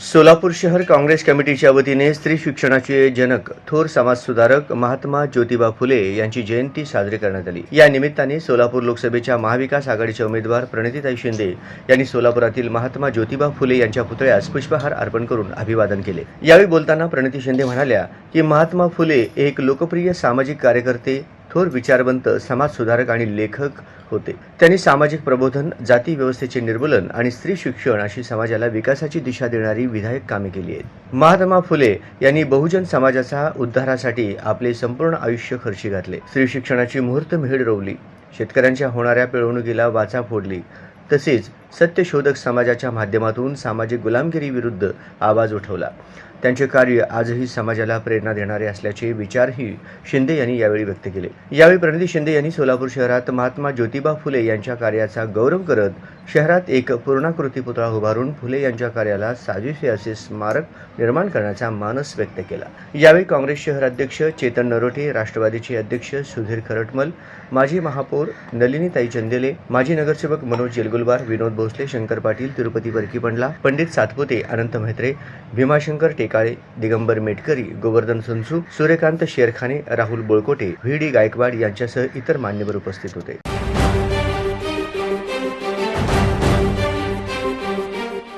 सोलापूर शहर काँग्रेस कमिटीच्या वतीने स्त्री शिक्षणाचे जनक थोर समाजसुधारक महात्मा ज्योतिबा फुले यांची जयंती साजरी करण्यात आली। या निमित्ताने सोलापूर लोकसभेच्या महाविकास आघाडीच्या उमेदवार प्रणितीताई शिंदे यांनी सोलापुरातील महात्मा ज्योतिबा फुले यांच्या पुतळ्यास पुष्पहार अर्पण करून अभिवादन केले। यावेळी बोलताना प्रणिती शिंदे म्हणाल्या की महात्मा फुले एक लोकप्रिय सामाजिक कार्यकर्ते, थोर विचारवंत, समाजसुधारक आणि लेखक होते। त्यांनी सामाजिक प्रबोधन, जाती व्यवस्थेचे निर्मूलन आणि स्त्री शिक्षण अशी समाजाला विकासाची दिशा देणारी विधायक कामे केली आहेत। महात्मा फुले यांनी बहुजन समाजाच्या उद्धारासाठी आपले संपूर्ण आयुष्य खर्ची घातले। स्त्री शिक्षणाची मुहूर्तमेढ रोवली, शेतकऱ्यांच्या होणाऱ्या पिळवणुकीला वाचा फोडली, तसेच सत्यशोधक समाजाच्या माध्यमातून सामाजिक गुलामगिरी विरुद्ध आवाज उठवला। त्यांचे कार्य आजही समाजाला प्रेरणा देणारे असल्याचे विचारही शिंदे यांनी यावेळी व्यक्त केले। यावेळी प्रणिती शिंदे यांनी सोलापूर शहरात महात्मा ज्योतिबा फुले यांच्या कार्याचा गौरव करत शहरात एक पूर्णाकृती पुतळा उभारून फुले यांच्या कार्याला साजेसे असे स्मारक निर्माण करण्याचा मानस व्यक्त केला। यावेळी काँग्रेस शहर अध्यक्ष चेतन नरोटे, राष्ट्रवादीचे अध्यक्ष सुधीर खरटमल, माजी महापौर नलिनीताई चंदेले, माजी नगरसेवक मनोज येलगुलवार, विनोद भोसले, शंकर पाटील, तिरुपती बरकीपंडला, पंडित सातपुते, अनंत म्हेत्रे, भीमाशंकर टेकाळे, दिगंबर मेटकरी, गोवर्धन संसू, सूर्यकांत शेरखाने, राहुल बोळकोटे, व्ही डी गायकवाड यांच्यासह इतर मान्यवर उपस्थित होते।